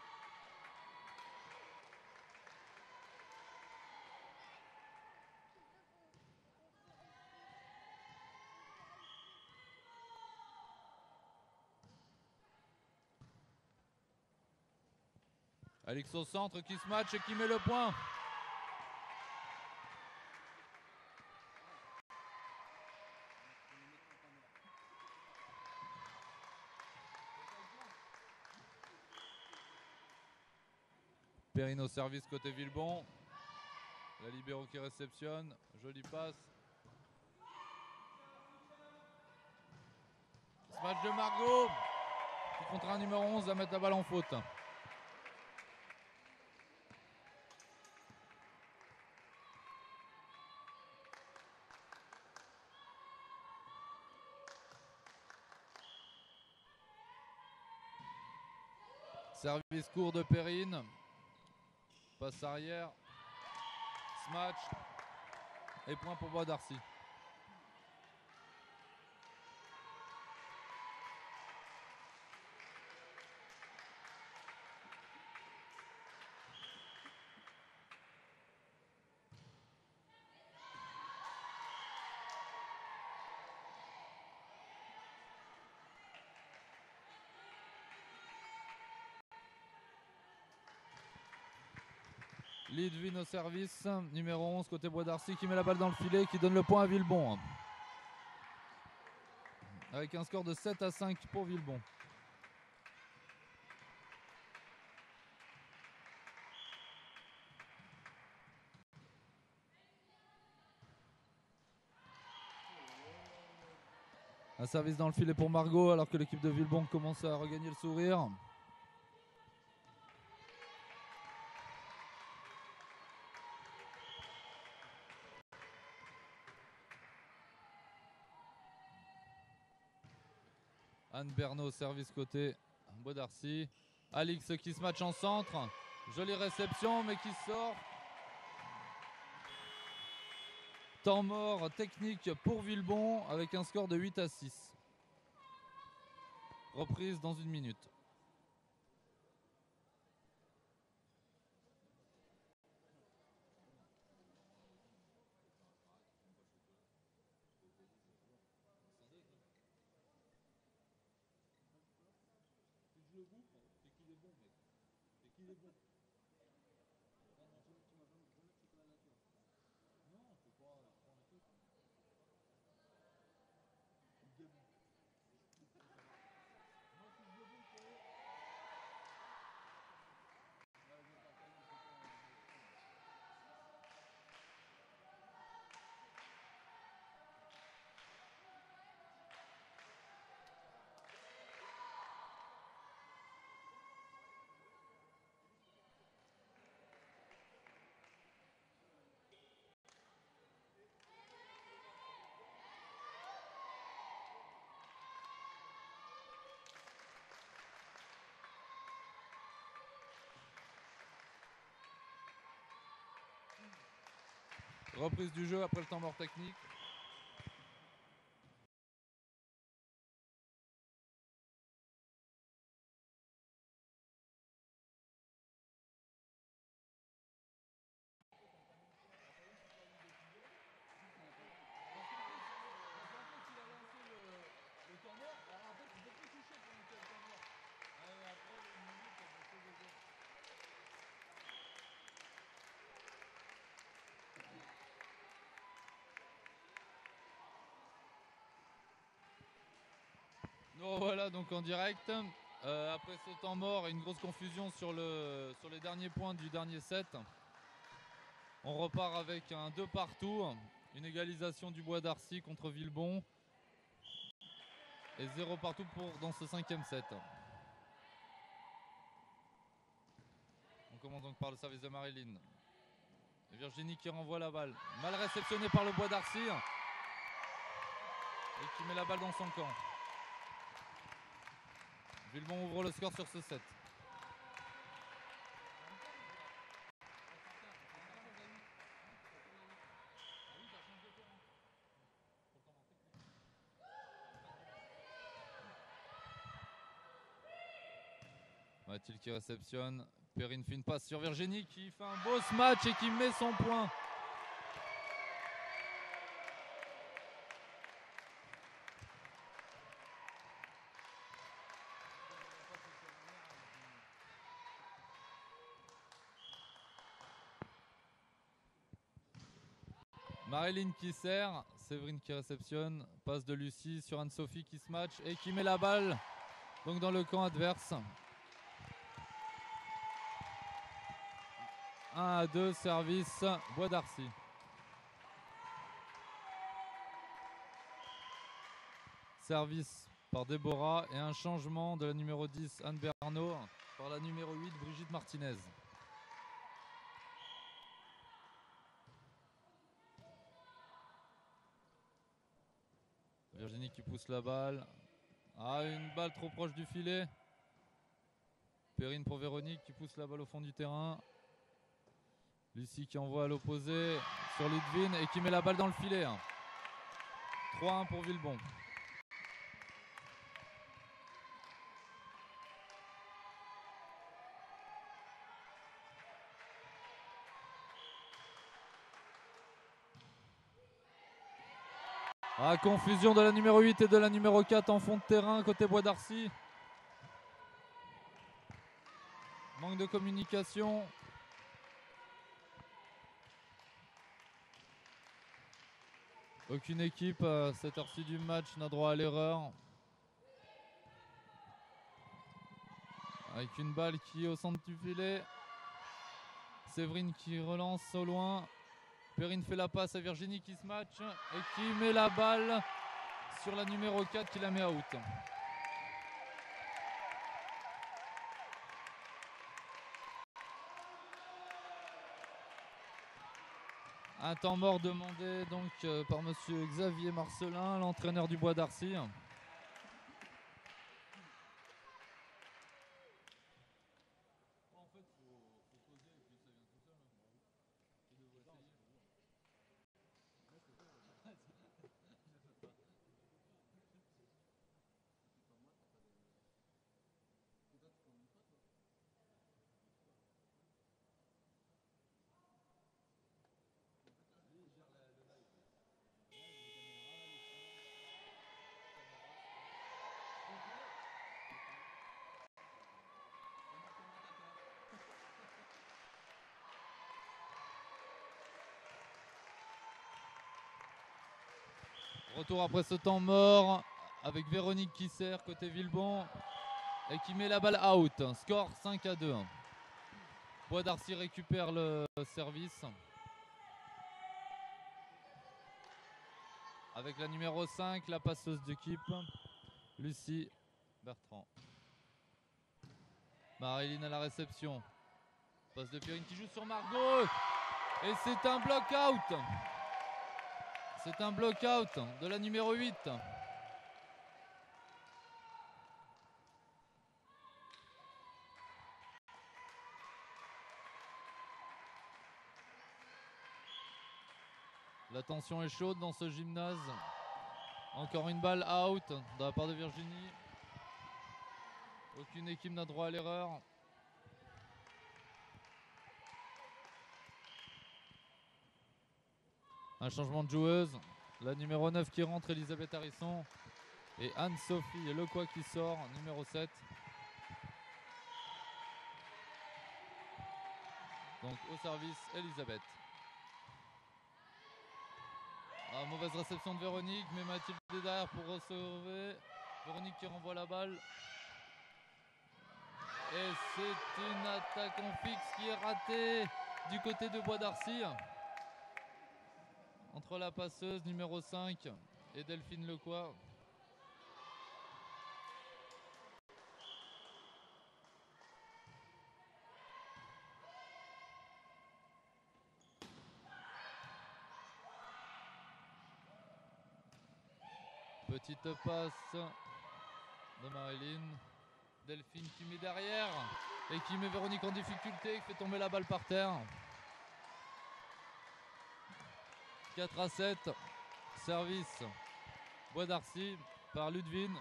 Alix au centre qui se match et qui met le point. Perrine au service côté Villebon. La libéro qui réceptionne. Jolie passe. Ce match de Margot qui contre un numéro 11 va mettre la balle en faute. Service court de Perrine. Passe arrière. Smash. Et point pour Bois d'Arcy. Lidvin au service, numéro 11 côté Bois d'Arcy qui met la balle dans le filet, qui donne le point à Villebon. Avec un score de 7-5 pour Villebon. Un service dans le filet pour Margot alors que l'équipe de Villebon commence à regagner le sourire. Anne Bernot, service côté Bois d'Arcy. Alix qui se match en centre. Jolie réception mais qui sort. Temps mort technique pour Villebon avec un score de 8-6. Reprise dans 1 minute. Reprise du jeu après le temps mort technique. Nous voilà donc en direct. Après ce temps mort et une grosse confusion sur les derniers points du dernier set. On repart avec un 2 partout. Une égalisation du Bois d'Arcy contre Villebon. Et 0 partout dans ce 5e set. On commence donc par le service de Marilyn. Et Virginie qui renvoie la balle. Mal réceptionnée par le Bois d'Arcy. Et qui met la balle dans son camp. Villebon ouvre le score sur ce set. Mathilde qui réceptionne. Perrine fait une passe sur Virginie qui fait un beau match et qui met son point. Marilyn qui sert, Séverine qui réceptionne, passe de Lucie sur Anne-Sophie qui se match et qui met la balle donc dans le camp adverse. 1-2, service Bois d'Arcy. Service par Déborah et un changement de la numéro 10 Anne Bernot par la numéro 8 Brigitte Martinez. Virginie qui pousse la balle. Ah, une balle trop proche du filet. Perrine pour Véronique qui pousse la balle au fond du terrain. Lucie qui envoie à l'opposé sur Ludwin et qui met la balle dans le filet. 3-1 pour Villebon. Ah, confusion de la numéro 8 et de la numéro 4 en fond de terrain côté Bois d'Arcy. Manque de communication. Aucune équipe à cette heure-ci du match n'a droit à l'erreur. Avec une balle qui est au centre du filet. Séverine qui relance au loin. Perrine fait la passe à Virginie qui se match et qui met la balle sur la numéro 4 qui la met out. Un temps mort demandé donc par monsieur Xavier Marcelin, l'entraîneur du Bois d'Arcy. Retour après ce temps mort avec Véronique qui sert côté Villebon et qui met la balle out. Score 5-2. Bois d'Arcy récupère le service. Avec la numéro 5, la passeuse d'équipe, Lucie Bertrand. Marilyn à la réception. Passe de Pierrine qui joue sur Margot. Et c'est un block-out. C'est un block-out de la numéro 8. La tension est chaude dans ce gymnase. Encore une balle out de la part de Virginie. Aucune équipe n'a droit à l'erreur. Un changement de joueuse. La numéro 9 qui rentre, Elisabeth Harrison. Et Anne-Sophie Lecoy qui sort, numéro 7. Donc au service, Elisabeth. Ah, mauvaise réception de Véronique, mais Mathilde est derrière pour recevoir. Véronique qui renvoie la balle. Et c'est une attaque en fixe qui est ratée du côté de Bois d'Arcy. Entre la passeuse numéro 5 et Delphine Lecoy. Petite passe de Marilyn. Delphine qui met derrière et qui met Véronique en difficulté, qui fait tomber la balle par terre. 4-7. Service Bois d'Arcy par Ludwine.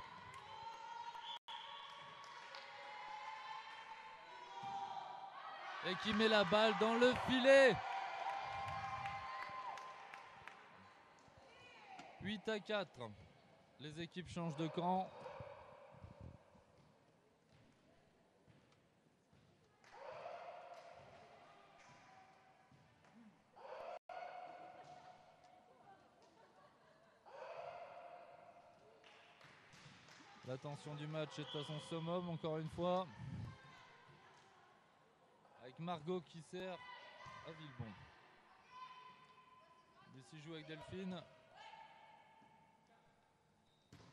Et qui met la balle dans le filet. 8-4. Les équipes changent de camp. La tension du match est à son summum encore une fois. Avec Margot qui sert à Villebon. Lucie joue avec Delphine.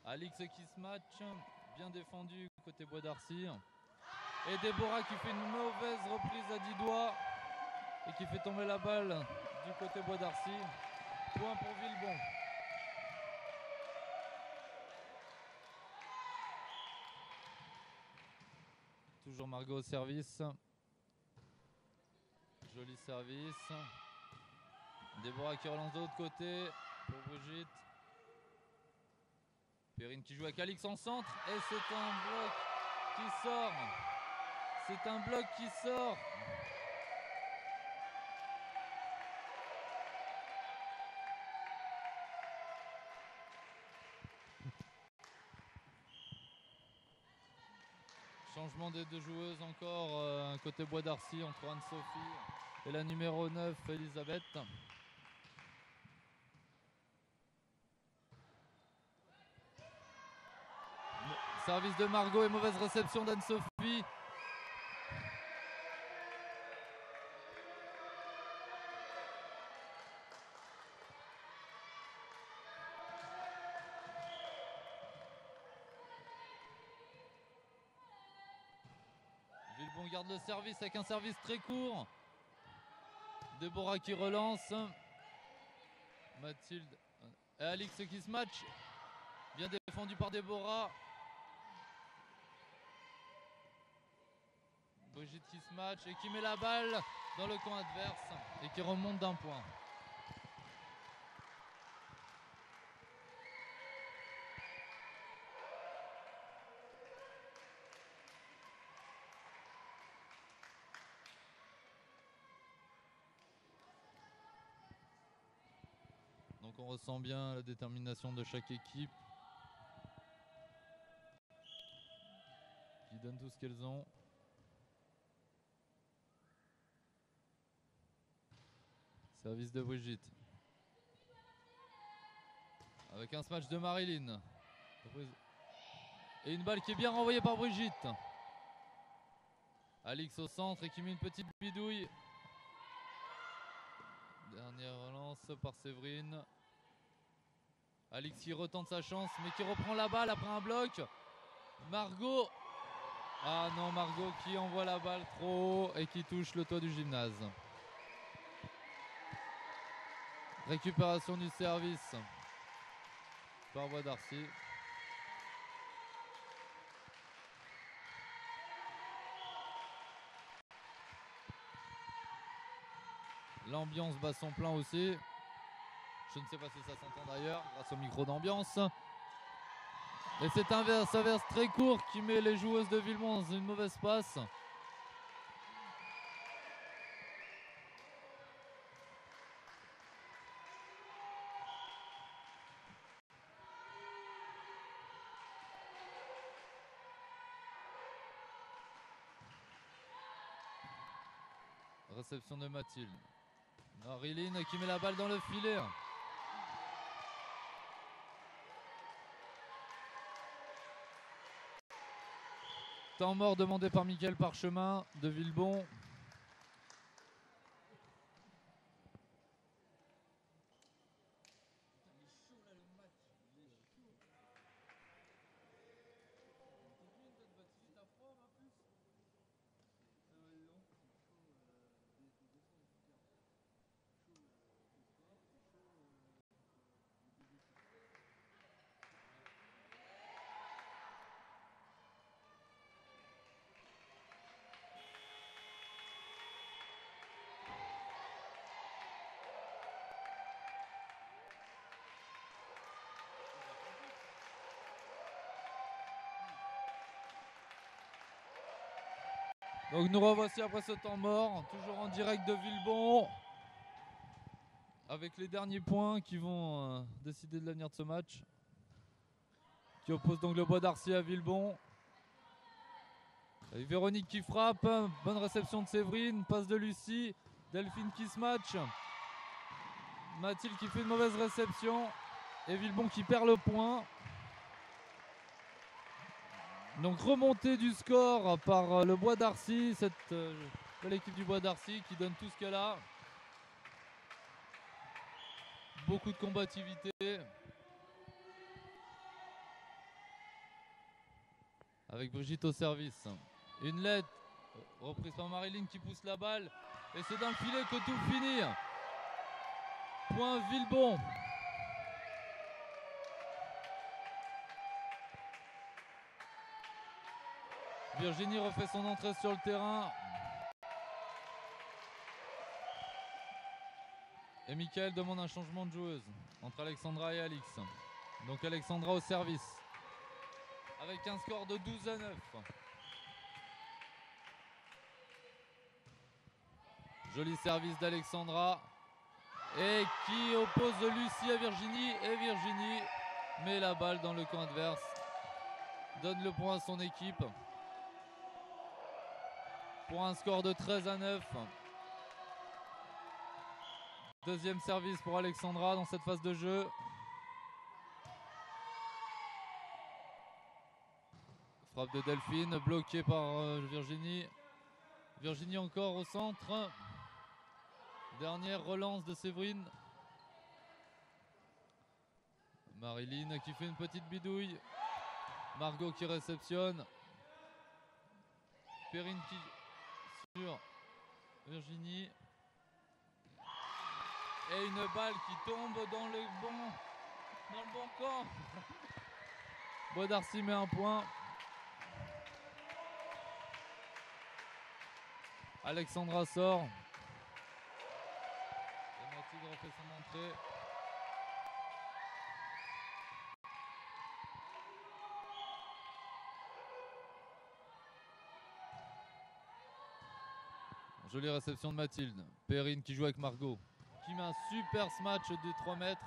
Alix qui se match. Bien défendu côté Bois d'Arcy. Et Déborah qui fait une mauvaise reprise à 10 doigts. Et qui fait tomber la balle du côté Bois d'Arcy. Point pour Villebon. Toujours Margot au service. Joli service. Déborah qui relance de l'autre côté pour Brigitte. Perrine qui joue avec Alix en centre. Et c'est un bloc qui sort. C'est un bloc qui sort. Changement des deux joueuses encore, côté Bois d'Arcy entre Anne-Sophie et la numéro 9, Elisabeth. Service de Margot et mauvaise réception d'Anne-Sophie. Villebon garde le service avec un service très court. Déborah qui relance. Mathilde et Alix qui se match. Bien défendu par Déborah. Brigitte qui se match et qui met la balle dans le camp adverse et qui remonte d'un point. Donc on ressent bien la détermination de chaque équipe qui donne tout ce qu'elles ont. Service de Brigitte. Avec un smash de Marilyn. Et une balle qui est bien renvoyée par Brigitte. Alix au centre et qui met une petite bidouille. Dernière relance par Séverine. Alix qui retente sa chance mais qui reprend la balle après un bloc. Margot. Ah non, Margot qui envoie la balle trop haut et qui touche le toit du gymnase. Récupération du service par Bois d'Arcy. L'ambiance bat son plein aussi. Je ne sais pas si ça s'entend d'ailleurs grâce au micro d'ambiance. Et c'est un averse très court qui met les joueuses de Villemont dans une mauvaise passe. Réception de Mathilde. Marilyn qui met la balle dans le filet. Temps mort demandé par Mickaël Parchemin de Villebon. Donc nous revoici après ce temps mort, toujours en direct de Villebon, avec les derniers points qui vont décider de l'avenir de ce match, qui oppose donc le Bois d'Arcy à Villebon. Avec Véronique qui frappe, bonne réception de Séverine, passe de Lucie, Delphine qui se match, Mathilde qui fait une mauvaise réception et Villebon qui perd le point. Donc remontée du score par le Bois d'Arcy, cette belle équipe du Bois d'Arcy qui donne tout ce qu'elle a. Beaucoup de combativité. Avec Brigitte au service. Une lettre reprise par Marilyn qui pousse la balle. Et c'est dans le filet que tout finit. Point Villebon. Virginie refait son entrée sur le terrain. Et Mickaël demande un changement de joueuse entre Alexandra et Alix. Donc Alexandra au service. Avec un score de 12-9. Joli service d'Alexandra. Et qui oppose Lucie à Virginie. Et Virginie met la balle dans le camp adverse. Donne le point à son équipe. Pour un score de 13-9. Deuxième service pour Alexandra dans cette phase de jeu. Frappe de Delphine, bloquée par Virginie. Virginie encore au centre. Dernière relance de Séverine. Marilyn qui fait une petite bidouille. Margot qui réceptionne. Perrine qui sur Virginie. Et une balle qui tombe dans le bon camp. Bois d'Arcy met un point. Alexandra sort. Et Mathilde refait son entrée. Jolie réception de Mathilde. Perrine qui joue avec Margot. Qui met un super smash des 3 mètres.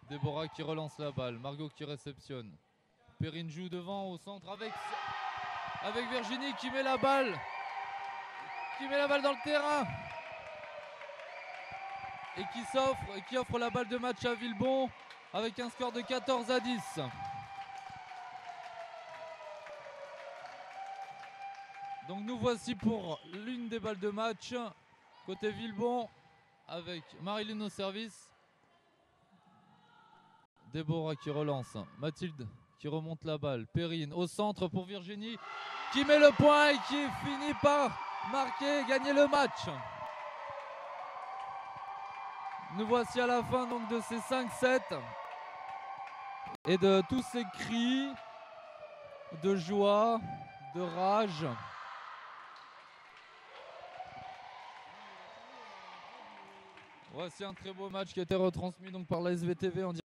Déborah qui relance la balle. Margot qui réceptionne. Perrine joue devant au centre avec Virginie qui met la balle. Qui met la balle dans le terrain. Et qui offre la balle de match à Villebon. avec un score de 14-10. Donc nous voici pour l'une des balles de match. Côté Villebon avec Marilyn au service. Déborah qui relance. Mathilde qui remonte la balle. Perrine au centre pour Virginie qui met le point et qui finit par marquer et gagner le match. Nous voici à la fin donc de ces 5-7 et de tous ces cris de joie, de rage. Voici un très beau match qui a été retransmis donc par la SVTV en direct.